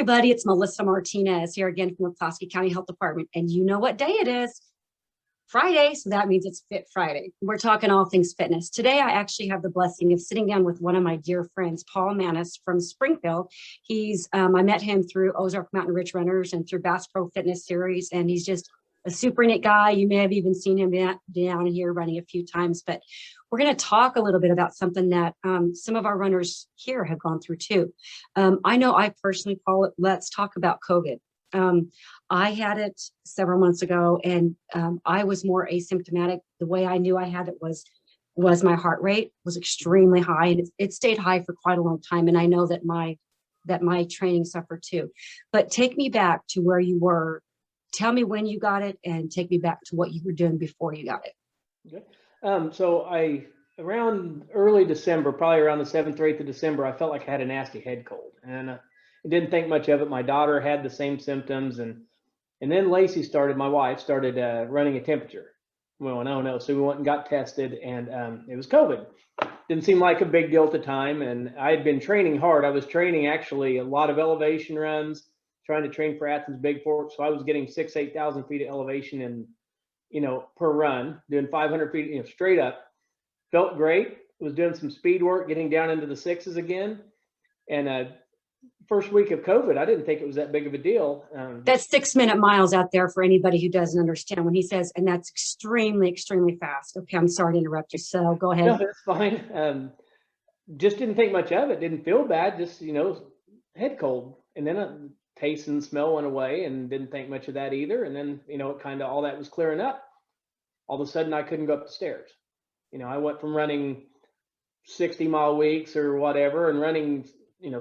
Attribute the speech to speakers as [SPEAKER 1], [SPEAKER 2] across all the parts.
[SPEAKER 1] everybody, it's Melissa Martinez here again from the Pulaski County Health Department. And you know what day it is? Friday, so that means it's Fit Friday. We're talking all things fitness. Today, I actually have the blessing of sitting down with one of my dear friends, Paul Maness from Springfield. I met him through Ozark Mountain Ridge Runners and through Bass Pro Fitness Series, and he's just a super neat guy. You may have even seen him down here running a few times, but we're going to talk a little bit about something that some of our runners here have gone through too. I know I personally call it, let's talk about COVID. I had it several months ago, and I was more asymptomatic. The way I knew I had it was my heart rate was extremely high, and it stayed high for quite a long time. And I know that my training suffered too. But take me back to where you were. Tell me when you got it, and take me back to what you were doing before you got it.
[SPEAKER 2] Okay. So around early December, probably around the 7th or 8th of December, I felt like I had a nasty head cold, and I didn't think much of it. My daughter had the same symptoms, and then Lacey my wife started running a temperature. Well, no. So we went and got tested, and it was COVID. Didn't seem like a big deal at the time, and I had been training hard. I was training actually a lot of elevation runs, trying to train for Athens Big Fork. So I was getting 8,000 feet of elevation per run, doing 500 feet, straight up. Felt great. Was doing some speed work, getting down into the sixes again. And first week of COVID, I didn't think it was that big of a deal.
[SPEAKER 1] That's 6-minute miles out there for anybody who doesn't understand when he says, and that's extremely, extremely fast. Okay, I'm sorry to interrupt you. So go ahead.
[SPEAKER 2] No, that's fine. Just didn't think much of it. Didn't feel bad. Just, head cold. And then taste and smell went away, and didn't think much of that either. And then, it kind of all that was clearing up. All of a sudden, I couldn't go up the stairs. I went from running 60-mile weeks or whatever, and running,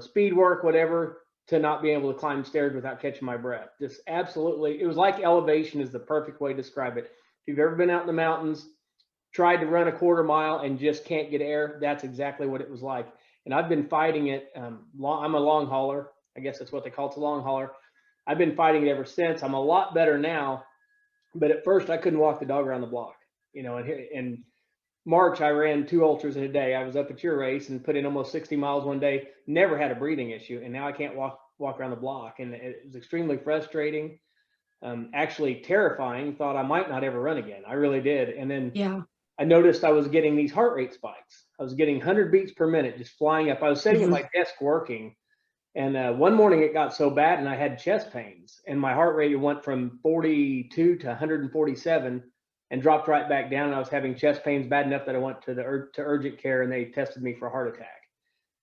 [SPEAKER 2] speed work, whatever, to not being able to climb stairs without catching my breath. Just absolutely, it was like elevation is the perfect way to describe it. If you've ever been out in the mountains, tried to run a quarter mile and just can't get air, that's exactly what it was like. And I've been fighting it. I'm a long hauler. I guess that's what they call it, a long hauler. I've been fighting it ever since. I'm a lot better now, but at first I couldn't walk the dog around the block. In March, I ran 2 ultras in a day. I was up at your race and put in almost 60 miles one day, never had a breathing issue. And now I can't walk around the block. And it was extremely frustrating, actually terrifying. Thought I might not ever run again. I really did. And then I noticed I was getting these heart rate spikes. I was getting 100 beats per minute, just flying up. I was sitting at my desk working. And one morning it got so bad and I had chest pains, and my heart rate went from 42 to 147 and dropped right back down. And I was having chest pains bad enough that I went to urgent care, and they tested me for a heart attack.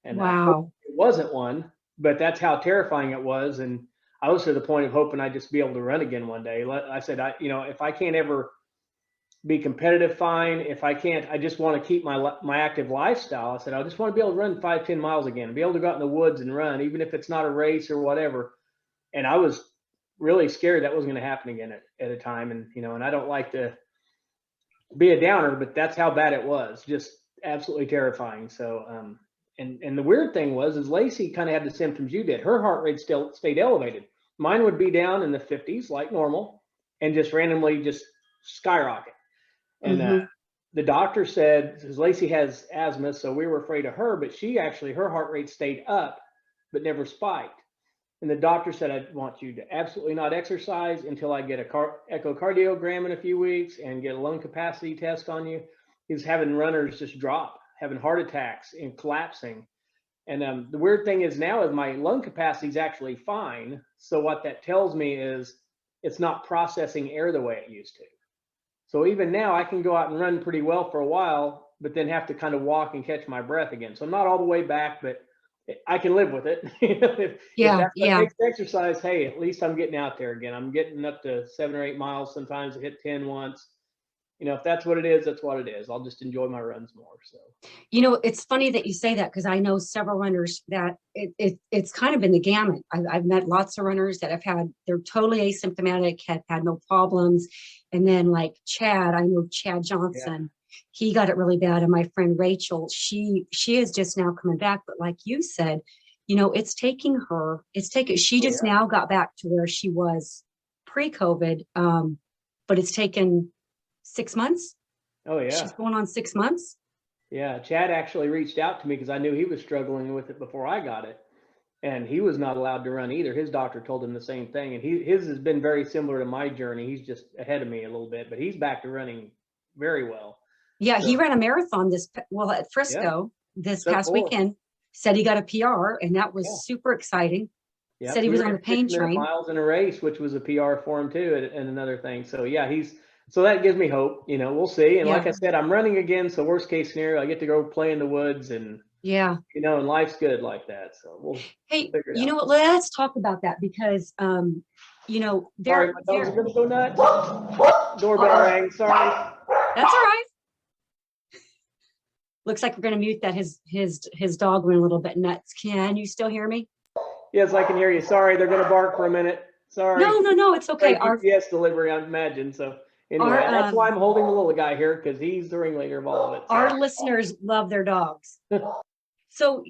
[SPEAKER 2] And
[SPEAKER 1] wow,
[SPEAKER 2] it wasn't one, but that's how terrifying it was. And I was to the point of hoping I'd just be able to run again one day. I said, if I can't ever be competitive, fine. If I can't, I just want to keep my active lifestyle. I said, I just want to be able to run 5-10 miles again, be able to go out in the woods and run, even if it's not a race or whatever. And I was really scared that wasn't going to happen again at a time. And, and I don't like to be a downer, but that's how bad it was. Just absolutely terrifying. So, and the weird thing is Lacey kind of had the symptoms you did. Her heart rate still stayed elevated. Mine would be down in the 50s like normal, and just randomly just skyrocket. And the doctor said, because Lacey has asthma, so we were afraid of her, but her heart rate stayed up, but never spiked. And the doctor said, I want you to absolutely not exercise until I get a echocardiogram in a few weeks and get a lung capacity test on you. He was having runners just drop, having heart attacks and collapsing. And the weird thing is now is my lung capacity is actually fine. So what that tells me is it's not processing air the way it used to. So even now I can go out and run pretty well for a while, but then have to kind of walk and catch my breath again. So I'm not all the way back, but I can live with it. If that's what takes exercise, hey, at least I'm getting out there again. I'm getting up to 7 or 8 miles. Sometimes I hit 10 once. If that's what it is, that's what it is. I'll just enjoy my runs more. So,
[SPEAKER 1] it's funny that you say that, because I know several runners that it's kind of been the gamut. I've met lots of runners that they're totally asymptomatic, had no problems. And then like Chad, I know Chad Johnson, he got it really bad. And my friend Rachel, she is just now coming back. But like you said, she just now got back to where she was pre-COVID. But it's taken 6 months.
[SPEAKER 2] Oh yeah.
[SPEAKER 1] She's going on 6 months.
[SPEAKER 2] Yeah. Chad actually reached out to me because I knew he was struggling with it before I got it. and he was not allowed to run either. His doctor told him the same thing, and his has been very similar to my journey. He's just ahead of me a little bit, but he's back to running very well.
[SPEAKER 1] Yeah,
[SPEAKER 2] So
[SPEAKER 1] he ran a marathon at
[SPEAKER 2] yeah,
[SPEAKER 1] Frisco this
[SPEAKER 2] sub
[SPEAKER 1] past
[SPEAKER 2] four.
[SPEAKER 1] weekend. Said he got a PR, and that
[SPEAKER 2] Yeah.
[SPEAKER 1] was super exciting.
[SPEAKER 2] Yep,
[SPEAKER 1] Said he
[SPEAKER 2] he
[SPEAKER 1] was
[SPEAKER 2] ran
[SPEAKER 1] on the pain
[SPEAKER 2] 6-minute
[SPEAKER 1] train.
[SPEAKER 2] miles in a race, which was a PR for him too, and another thing. So yeah, so that gives me hope. We'll see. And like
[SPEAKER 1] Yeah,
[SPEAKER 2] I said, I'm running again. So worst case scenario, I get to go play in the woods, and
[SPEAKER 1] yeah.
[SPEAKER 2] and life's good like that. So we'll
[SPEAKER 1] Hey,
[SPEAKER 2] figure it
[SPEAKER 1] you
[SPEAKER 2] out.
[SPEAKER 1] know what? Let's talk about that because,
[SPEAKER 2] Sorry,
[SPEAKER 1] there,
[SPEAKER 2] my dogs are gonna go nuts. Doorbell rang. Sorry.
[SPEAKER 1] that's all right. Looks like we're going to mute that. His dog went a little bit nuts. Can you still hear me?
[SPEAKER 2] Yes, I can hear you. Sorry, they're gonna bark for a minute. Sorry.
[SPEAKER 1] No, it's okay.
[SPEAKER 2] UPS delivery, I imagine. So anyway, that's why I'm holding the little guy here, because he's the ringleader of all of it. So.
[SPEAKER 1] Our listeners love their dogs. So,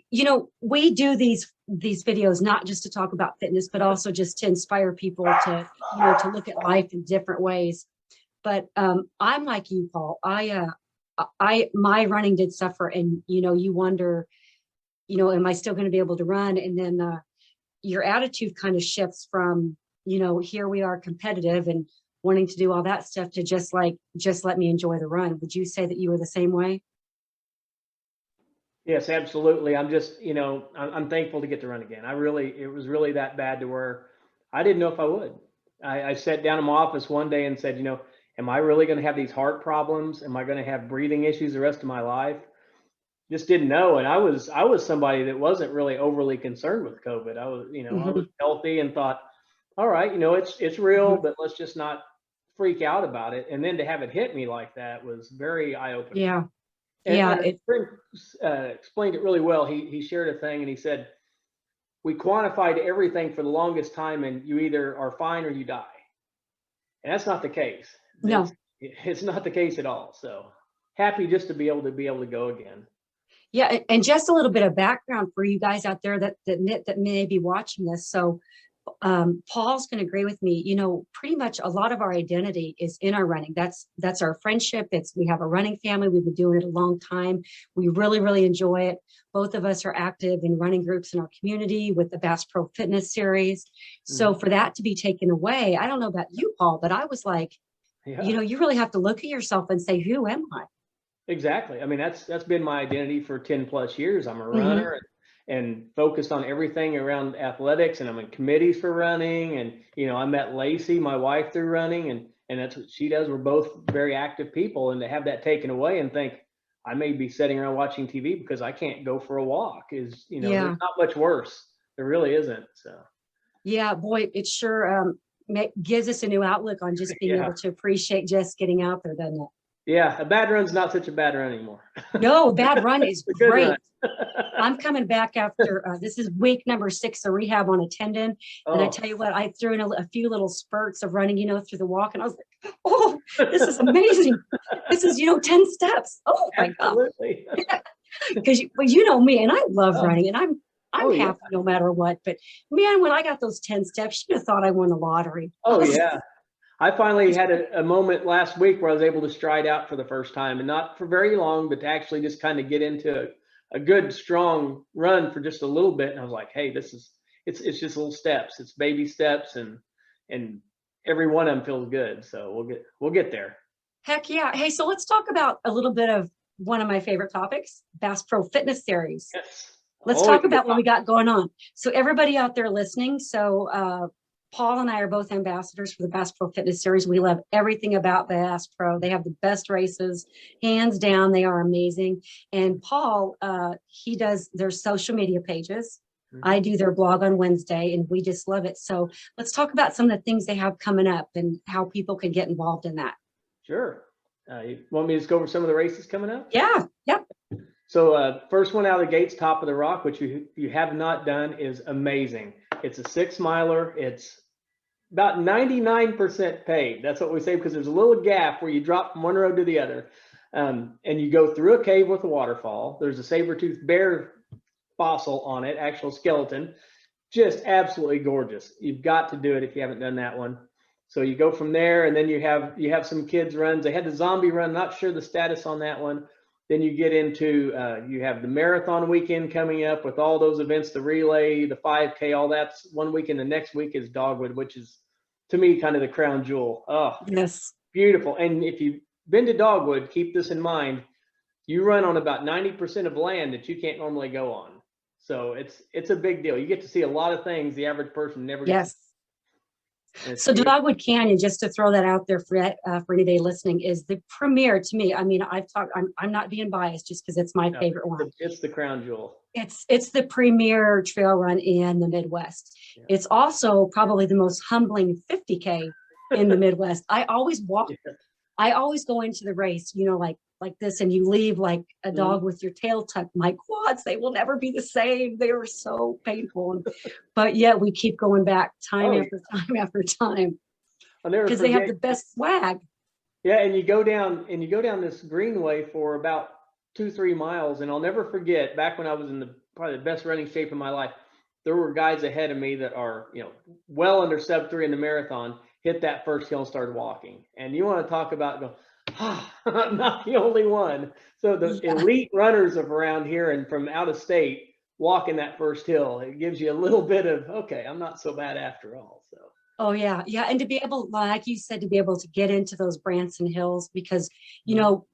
[SPEAKER 1] we do these videos not just to talk about fitness, but also just to inspire people to look at life in different ways. But I'm like you, Paul. My running did suffer, and you wonder, am I still going to be able to run? And then your attitude kind of shifts from, here we are competitive and wanting to do all that stuff to just let me enjoy the run. Would you say that you were the same way?
[SPEAKER 2] Yes, absolutely. I'm just, I'm thankful to get to run again. It was really that bad to where I didn't know if I would. I sat down in my office one day and said, am I really going to have these heart problems? Am I going to have breathing issues the rest of my life? Just didn't know. And I was somebody that wasn't really overly concerned with COVID. I was, I was healthy and thought, all right, it's real, but let's just not freak out about it. And then to have it hit me like that was very eye-opening.
[SPEAKER 1] Yeah.
[SPEAKER 2] And a friend explained it really well. He shared a thing, and he said, we quantified everything for the longest time, and you either are fine or you die. And that's not the case.
[SPEAKER 1] No.
[SPEAKER 2] It's not the case at all. So happy just to be able to go again.
[SPEAKER 1] Yeah, and just a little bit of background for you guys out there that may be watching this. So Paul's going to agree with me. Pretty much a lot of our identity is in our running. That's our friendship. We have a running family. We've been doing it a long time. We really, really enjoy it. Both of us are active in running groups in our community with the Bass Pro Fitness Series. So for that to be taken away, I don't know about you, Paul, but I was like, you really have to look at yourself and say, who am I?
[SPEAKER 2] Exactly. I mean, that's been my identity for 10 plus years. I'm a runner and focused on everything around athletics, and I'm in committees for running. And, I met Lacey, my wife, through running, and that's what she does. We're both very active people, and to have that taken away and think I may be sitting around watching TV because I can't go for a walk is, there's not much worse. There really isn't. So.
[SPEAKER 1] Yeah, boy, it sure gives us a new outlook on just being able to appreciate just getting out there, doesn't it?
[SPEAKER 2] Yeah, a bad run's not such a bad run anymore.
[SPEAKER 1] No, a bad run is great.
[SPEAKER 2] Run.
[SPEAKER 1] I'm coming back after this is week number 6 of rehab on a tendon. And I tell you what, I threw in a few little spurts of running, through the walk. And I was like, oh, this is amazing. This is, 10 steps. Oh my God. Because you know me, and I love running, and I'm happy no matter what. But man, when I got those 10 steps, you'd have thought I won the lottery.
[SPEAKER 2] Oh yeah. I finally had a moment last week where I was able to stride out for the first time, and not for very long, but to actually just kind of get into a good, strong run for just a little bit. And I was like, hey, it's just little steps. It's baby steps, and every one of them feels good. So we'll get there.
[SPEAKER 1] Heck yeah. Hey, so let's talk about a little bit of one of my favorite topics, Bass Pro Fitness Series.
[SPEAKER 2] Yes.
[SPEAKER 1] Let's talk about what we got going on. So everybody out there listening, Paul and I are both ambassadors for the Bass Pro Fitness Series. We love everything about Bass Pro. They have the best races, hands down. They are amazing. And Paul, he does their social media pages. I do their blog on Wednesday, and we just love it. So let's talk about some of the things they have coming up and how people can get involved in that.
[SPEAKER 2] Sure. You want me to just go over some of the races coming up?
[SPEAKER 1] Yeah. Yep.
[SPEAKER 2] So first one out of the gates, Top of the Rock, which you have not done, is amazing. It's a 6-miler. It's about 99% paid. That's what we say, because there's a little gap where you drop from one road to the other. And you go through a cave with a waterfall. There's a saber-toothed bear fossil on it, actual skeleton. Just absolutely gorgeous. You've got to do it if you haven't done that one. So you go from there, and then you have some kids runs. They had the zombie run, not sure the status on that one. Then you get into, you have the marathon weekend coming up with all those events, the relay, the 5K, all that's one weekend. The next week is Dogwood, which is, to me, kind of the crown jewel. Oh,
[SPEAKER 1] Yes.
[SPEAKER 2] beautiful. And if you've been to Dogwood, keep this in mind. You run on about 90% of land that you can't normally go on. So it's a big deal. You get to see a lot of things the average person never gets to
[SPEAKER 1] Yes.
[SPEAKER 2] see. And it's
[SPEAKER 1] So
[SPEAKER 2] beautiful.
[SPEAKER 1] Dogwood Canyon, just to throw that out there for anybody listening, is the premier to me. I mean, I'm not being biased just because it's my
[SPEAKER 2] No,
[SPEAKER 1] favorite one.
[SPEAKER 2] it's the crown jewel.
[SPEAKER 1] It's the premier trail run in the Midwest.
[SPEAKER 2] Yeah.
[SPEAKER 1] It's also probably the most humbling 50K in the Midwest. I always walk.
[SPEAKER 2] Yeah.
[SPEAKER 1] I always go into the race, like this, and you leave like a dog with your tail tucked. My quads, they will never be the same. They were so painful, but yet we keep going back time after time after time
[SPEAKER 2] I'll never
[SPEAKER 1] because they have
[SPEAKER 2] forget.
[SPEAKER 1] the best swag.
[SPEAKER 2] Yeah, and you go down this greenway for about 2-3 miles, and I'll never forget back when I was in probably the best running shape of my life. There were guys ahead of me that are, well under sub 3 in the marathon, hit that first hill and started walking. And you want to talk about I'm not the only one. So the elite runners of around here and from out of state walking that first hill, it gives you a little bit of, okay, I'm not so bad after all. So.
[SPEAKER 1] Oh yeah. And to be able, like you said, to be able to get into those Branson Hills, because,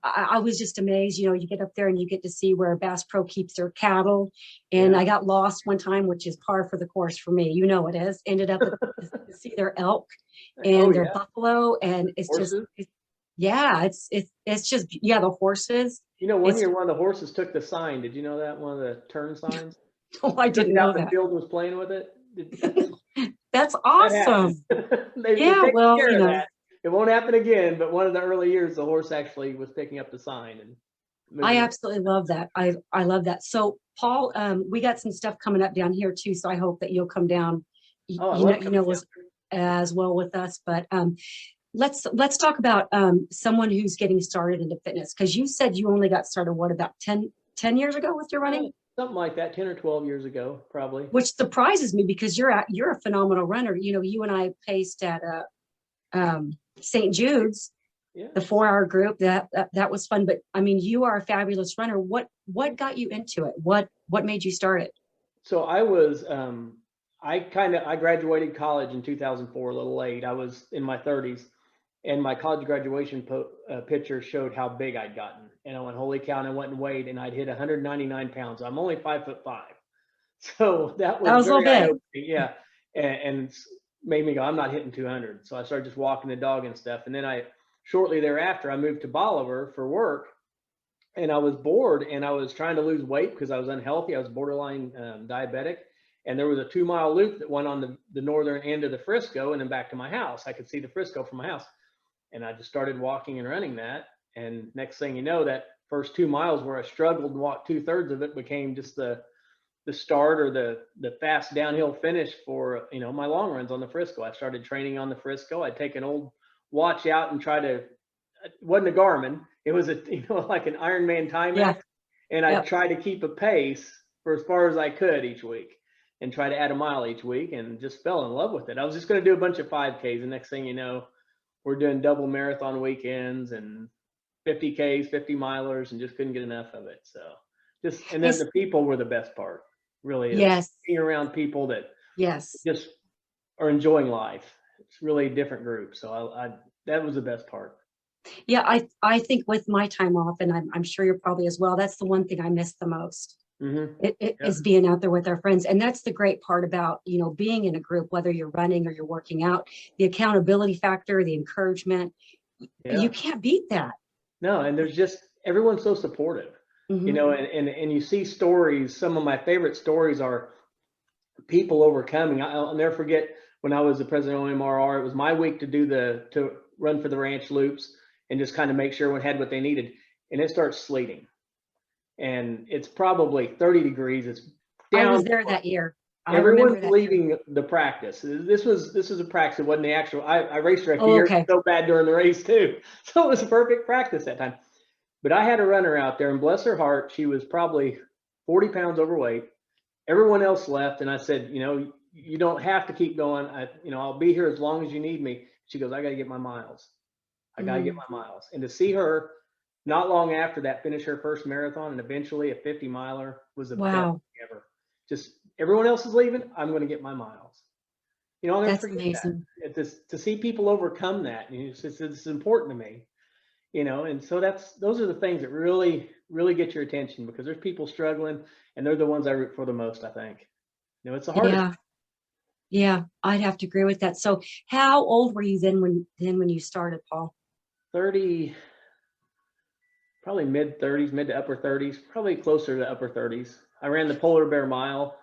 [SPEAKER 1] I was just amazed, you get up there and you get to see where Bass Pro keeps their cattle. And I got lost one time, which is par for the course for me. It is. Ended up to see their elk and their buffalo. And it's
[SPEAKER 2] horses.
[SPEAKER 1] It's just, the horses.
[SPEAKER 2] One year one of the horses took the sign. Did you know that? One of the turn signs?
[SPEAKER 1] Oh, I didn't know that.
[SPEAKER 2] The field was playing with it.
[SPEAKER 1] That's awesome.
[SPEAKER 2] They take care of that. It won't happen again, but one of the early years, the horse actually was picking up the sign. And
[SPEAKER 1] I absolutely love that. I love that. So Paul, we got some stuff coming up down here too. So I hope that you'll come down, as well with us. But let's talk about someone who's getting started into fitness, because you said you only got started, what, about 10 years ago with your running?
[SPEAKER 2] Something like that, 10 or 12 years ago, probably.
[SPEAKER 1] Which surprises me because you're a phenomenal runner. You and I paced at St. Jude's, the 4-hour group. That was fun. But I mean, you are a fabulous runner. What got you into it? What made you start it?
[SPEAKER 2] So I was I graduated college in 2004, a little late. I was in my 30s, and my college graduation picture showed how big I'd gotten. And I went, holy cow, and I went and weighed, and I'd hit 199 pounds. I'm only 5'5". So that was
[SPEAKER 1] a little big.
[SPEAKER 2] Yeah. And made me go, I'm not hitting 200. So I started just walking the dog and stuff. And then shortly thereafter, I moved to Bolivar for work, and I was bored, and I was trying to lose weight because I was unhealthy. I was borderline diabetic. And there was a 2-mile loop that went on the northern end of the Frisco and then back to my house. I could see the Frisco from my house. And I just started walking and running that. And next thing you know, that first 2 miles where I struggled and walked 2/3 of it became just the start or the fast downhill finish for, my long runs on the Frisco. I started training on the Frisco. I'd take an old watch out and it wasn't a Garmin. It was like an Ironman Timex. And I'd try to keep a pace for as far as I could each week and try to add a mile each week, and just fell in love with it. I was just going to do a bunch of 5Ks. And next thing you know, we're doing double marathon weekends and 50Ks, 50 milers, and just couldn't get enough of it. So and then the people were the best part, really. Is being around people that just are enjoying life. It's really a different group. So that was the best part.
[SPEAKER 1] Yeah, I think with my time off, and I'm sure you're probably as well, that's the one thing I miss the most. It is being out there with our friends. And that's the great part about, being in a group, whether you're running or you're working out, the accountability factor, the encouragement, you can't beat that.
[SPEAKER 2] No, and there's just, everyone's so supportive, and you see stories. Some of my favorite stories are people overcoming. I'll never forget when I was the president of OMRR, it was my week to run for the ranch loops and just kind of make sure everyone had what they needed. And it starts sleeting. And it's probably 30 degrees. It's down.
[SPEAKER 1] I was there that year.
[SPEAKER 2] Everyone's leaving the practice. This was a practice. It wasn't the actual. I raced track so bad during the race too. So it was a perfect practice that time. But I had a runner out there, and bless her heart, she was probably 40 pounds overweight. Everyone else left, and I said, you don't have to keep going. I'll be here as long as you need me. She goes, I got to get my miles. I got to get my miles. And to see her not long after that, finished her first marathon, and eventually a 50 miler. Was the best
[SPEAKER 1] Wow.
[SPEAKER 2] thing ever. Just everyone else is leaving, I'm going to get my miles. I'll never
[SPEAKER 1] That's
[SPEAKER 2] forget
[SPEAKER 1] amazing.
[SPEAKER 2] that. To see people overcome that, it's important to me. And so those are the things that really, really get your attention, because there's people struggling, and they're the ones I root for the most, I think. It's the hardest.
[SPEAKER 1] Yeah. Yeah. I'd have to agree with that. So how old were you when you started, Paul?
[SPEAKER 2] 30, probably mid 30s, mid to upper 30s, probably closer to upper 30s. I ran the Polar Bear Mile,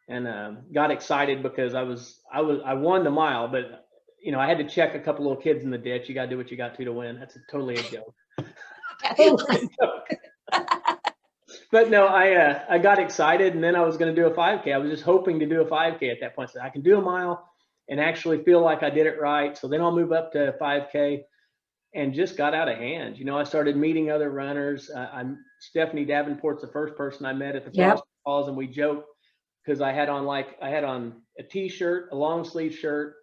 [SPEAKER 2] and got excited because I won the mile, but I had to check a couple little kids in the ditch. You got to do what you got to win. That's totally a joke. Totally a joke. But no, I got excited, and then I was going to do a 5K. I was just hoping to do a 5K at that point. So I can do a mile and actually feel like I did it right. So then I'll move up to 5K, and just got out of hand. I started meeting other runners. Stephanie Davenport's the first person I met at the
[SPEAKER 1] Yep.
[SPEAKER 2] Frost Falls, and we joked because I had on a t-shirt, a long sleeve shirt,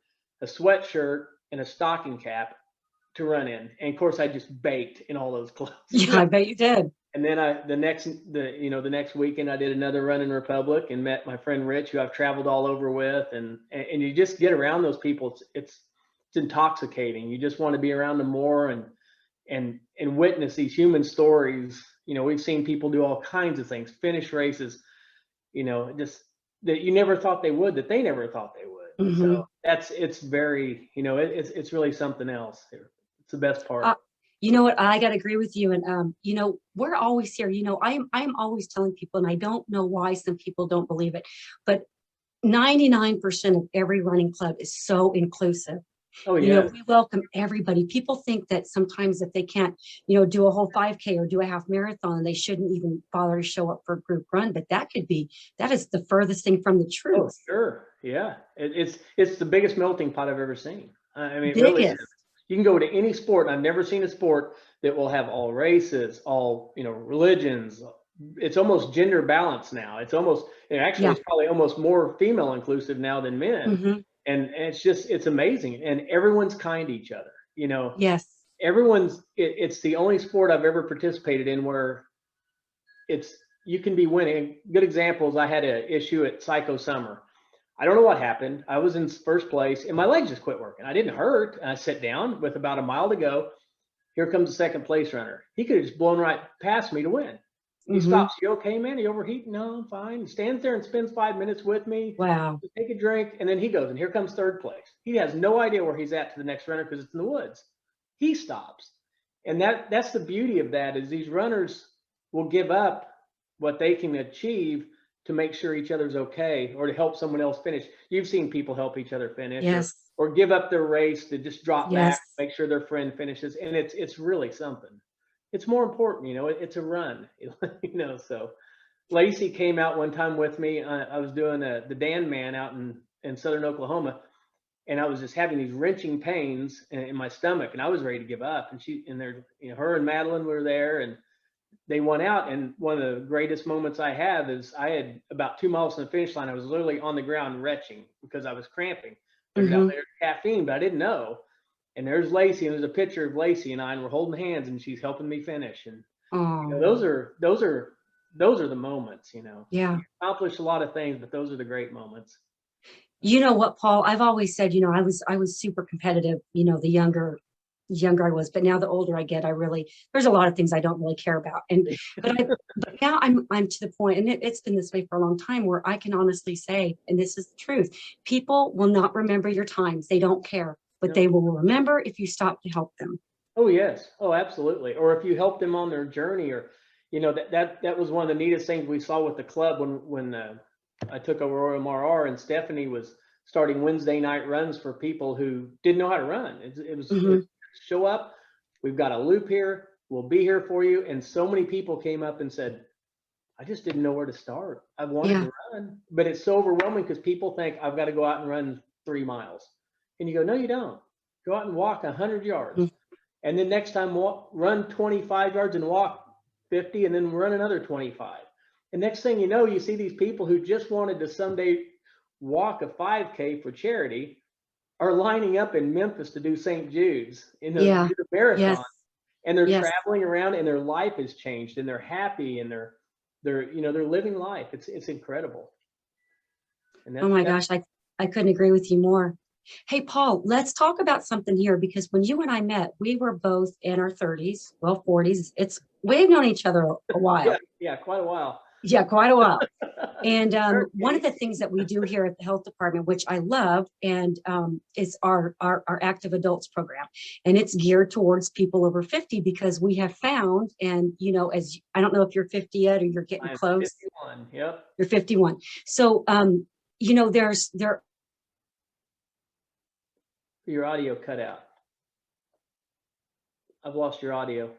[SPEAKER 2] a sweatshirt, and a stocking cap to run in. And of course, I just baked in all those clothes.
[SPEAKER 1] Yeah, I bet you did.
[SPEAKER 2] And then the next weekend I did another run in Republic and met my friend Rich, who I've traveled all over with, and you just get around those people. It's intoxicating. You just want to be around them more and witness these human stories. We've seen people do all kinds of things, finish races, just that you never thought they would, that they never thought they would.
[SPEAKER 1] Mm-hmm.
[SPEAKER 2] So it's very, it's really something else here. It's the best part.
[SPEAKER 1] You know what? I got to agree with you. And, we're always here. I'm always telling people, and I don't know why some people don't believe it, but 99% of every running club is so inclusive.
[SPEAKER 2] Oh, yeah.
[SPEAKER 1] We welcome everybody. People think that sometimes if they can't, do a whole 5K or do a half marathon, they shouldn't even bother to show up for a group run. But that is the furthest thing from the truth.
[SPEAKER 2] Oh, sure. Yeah. It's the biggest melting pot I've ever seen. I mean, it really is. You can go to any sport. I've never seen a sport that will have all races, all, religions. It's almost gender balance now. It's probably almost more female inclusive now than men.
[SPEAKER 1] Mm-hmm.
[SPEAKER 2] And it's amazing. And everyone's kind to each other.
[SPEAKER 1] Yes.
[SPEAKER 2] It's the only sport I've ever participated in where you can be winning. Good examples. I had an issue at Psycho Summer. I don't know what happened. I was in first place and my legs just quit working. I didn't hurt. I sat down with about a mile to go. Here comes the second place runner. He could have just blown right past me to win. He stops. You okay, man? Are you overheating? No, I'm fine. He stands there and spends 5 minutes with me.
[SPEAKER 1] Wow.
[SPEAKER 2] Take a drink. And then he goes, and here comes third place. He has no idea where he's at to the next runner because it's in the woods. He stops. And that's the beauty of that, is these runners will give up what they can achieve to make sure each other's okay, or to help someone else finish. You've seen people help each other finish.
[SPEAKER 1] Yes.
[SPEAKER 2] Or give up their race to just drop
[SPEAKER 1] Yes.
[SPEAKER 2] back, make sure their friend finishes. And it's really something. It's more important, it's a run, so Lacey came out one time with me. I was doing the Dan Man out in Southern Oklahoma, and I was just having these wrenching pains in my stomach, and I was ready to give up. And her and Madeline were there, and they went out. And one of the greatest moments I have is I had about 2 miles from the finish line. I was literally on the ground retching because I was cramping. There's out there caffeine, but I didn't know. And there's Lacey, and there's a picture of Lacey and I, and we're holding hands, and she's helping me finish. And those are the moments.
[SPEAKER 1] Yeah.
[SPEAKER 2] You accomplish a lot of things, but those are the great moments.
[SPEAKER 1] You know what, Paul? I've always said, I was super competitive. The younger I was, but now the older I get, there's a lot of things I don't really care about. But now I'm to the point, and it's been this way for a long time, where I can honestly say, and this is the truth, people will not remember your times. They don't care, but they will remember if you stop to help them.
[SPEAKER 2] Oh, yes. Oh, absolutely. Or if you help them on their journey, or, that was one of the neatest things we saw with the club when I took over OMRR, and Stephanie was starting Wednesday night runs for people who didn't know how to run. It was show up. We've got a loop here. We'll be here for you. And so many people came up and said, I just didn't know where to start. I wanted to run, but it's so overwhelming because people think I've got to go out and run 3 miles. And you go, no, you don't. Go out and walk 100 yards. And then next time run 25 yards and walk 50, and then run another 25. And next thing you know, you see these people who just wanted to someday walk a 5K for charity are lining up in Memphis to do St. Jude's, do the marathon.
[SPEAKER 1] Yes.
[SPEAKER 2] and they're
[SPEAKER 1] Yes.
[SPEAKER 2] traveling around, and their life has changed, and they're happy, and they're living life. It's incredible. And
[SPEAKER 1] Oh my gosh, I couldn't agree with you more. Hey, Paul, let's talk about something here because when you and I met, we were both in our 30s, well, 40s. We've known each other a
[SPEAKER 2] yeah,
[SPEAKER 1] while.
[SPEAKER 2] yeah, quite a while.
[SPEAKER 1] Yeah, quite a while. And one of
[SPEAKER 2] Okay.
[SPEAKER 1] the things that we do here at the health department, which I love, and is our active adults program, and it's geared towards people over 50 because we have found, and as I don't know if you're 50 yet or you're getting
[SPEAKER 2] I'm
[SPEAKER 1] close.
[SPEAKER 2] 51. Yep.
[SPEAKER 1] You're 51. So there.
[SPEAKER 2] Your audio cut out. I've lost your audio.